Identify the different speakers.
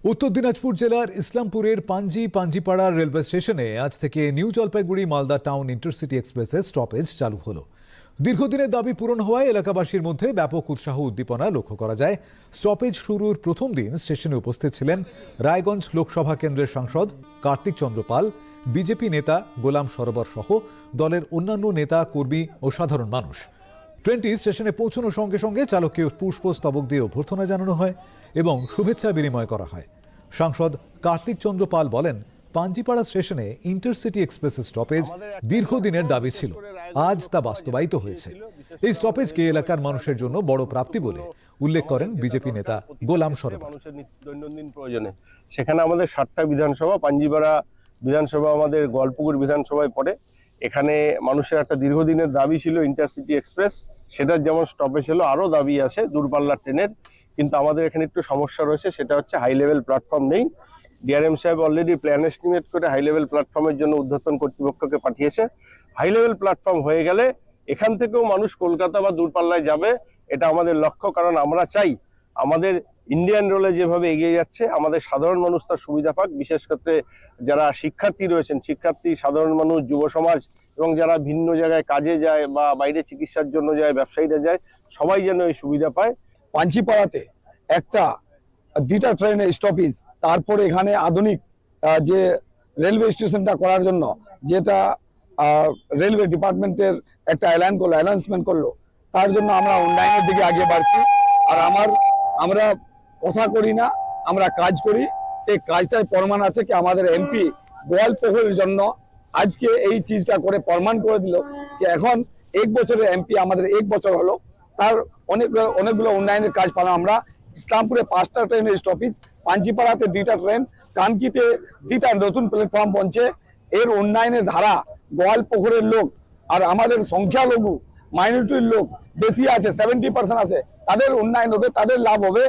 Speaker 1: উত্তর দিনাজপুর জেলার ইসলামপুরের পাঞ্জিপাড়া রেলওয়ে স্টেশনে আজ থেকে new Jalpaiguri Malda town intercity এক্সপ্রেসের স্টপেজ চালু হলো। দীর্ঘদিনের দাবি পূরণ হওয়ায় এলাকাবাসীর মধ্যে ব্যাপক উৎসাহ উদ্দীপনা লক্ষ্য করা যায়। স্টপেজ শুরুর প্রথম দিন স্টেশনে উপস্থিত ছিলেন রায়গঞ্জ লোকসভা কেন্দ্রের সাংসদ কার্তিক চন্দ্র পাল, বিজেপি নেতা গোলাম সরোবর সহ দলের অন্যান্য নেতা কর্মী ও সাধারণ মানুষ। ট্রেনটি স্টেশনে পৌঁছানোর সঙ্গে সঙ্গে চালককে পুষ্পস্তবক দিয়ে অভ্যর্থনা জানানো হয় এবং শুভেচ্ছা বিনিময় করা হয়। সাংসদ কার্তিক চন্দ্র পাল বলেন, পাঞ্জিপাড়া স্টেশনে ইন্টারসিটি এক্সপ্রেসের স্টপেজ দীর্ঘদিনের দাবি ছিল, আজ তা বাস্তবায়িত হয়েছে। এই স্টপেজকে এলাকার মানুষের জন্য বড় প্রাপ্তি বলে উল্লেখ করেন বিজেপি নেতা গোলাম সরোবর।
Speaker 2: মানুষের দৈনন্দিন প্রয়োজনে সেখানে আমাদের 7টা বিধানসভা, পাঞ্জিপাড়া বিধানসভা আমাদের গোয়ালপুকুর বিধানসভায় পড়ে। এখানে মানুষের একটা দীর্ঘদিনের দাবি ছিল ইন্টারসিটি এক্সপ্রেস, সেটার যেমন স্টপেজ হলো আরো দাবি আছে দূরপাল্লার ট্রেনের, কিন্তু আমাদের এখানে একটু সমস্যা রয়েছে, সেটা হচ্ছে হাই লেভেল প্ল্যাটফর্ম নেই। ডিআরএম সাহেব অলরেডি প্ল্যান এস্টিমেট করে হাই লেভেল প্ল্যাটফর্মের জন্য ঊর্ধ্বতন কর্তৃপক্ষকে পাঠিয়েছে। হাই লেভেল প্ল্যাটফর্ম হয়ে গেলে এখান থেকেও মানুষ কলকাতা বা দূরপাল্লায় যাবে, এটা আমাদের লক্ষ্য। কারণ আমরা চাই আমাদের ইন্ডিয়ান রেলে যেভাবে এগিয়ে যাচ্ছে, আমাদের সাধারণ মানুষ তার সুবিধা পাক। বিশেষ করে যারা শিক্ষার্থী রয়েছেন, শিক্ষার্থী, সাধারণ মানুষ, যুব সমাজ এবং যারা ভিন্ন জায়গায় কাজে যায় বা বাইরে চিকিৎসার জন্য যায়, ব্যবসায়ীরা যায়, সবাই যেন এই সুবিধা পায়।
Speaker 3: পাঞ্চিপাড়াতে একটা 2টা ট্রেনের স্টপেজ, তারপরে এখানে আধুনিক যে রেলওয়ে স্টেশনটা করার জন্য যেটা রেলওয়ে ডিপার্টমেন্টের একটা অ্যানাউন্সমেন্ট করলো, তার জন্য আমরা উন্নয়নের দিকে আগে বাড়ছি। আর আমরা কথা করি না, আমরা কাজ করি। সেই কাজটাই প্রমাণ আছে কি আমাদের এমপি গোয়ালপুকুরের জন্য আজকে এই চিজটা করে প্রমাণ করে দিল যে এখন 1 বছরের এমপি, আমাদের 1 বছর হলো, তার অনেকগুলো উন্নয়নের কাজ পালাম আমরা। ইসলামপুরে 5টা ট্রেনের স্টপেজ, পাঞ্জিপাড়াতে 2টা ট্রেন, কানকিতে 2টা নতুন প্ল্যাটফর্ম বনছে। এর উন্নয়নের ধারা গোয়ালপুকুরের লোক আর আমাদের সংখ্যালঘু মাইনরিটির লোক বেশি আছে, 70% আছে, তাদের উন্নয়ন হবে, তাদের লাভ হবে।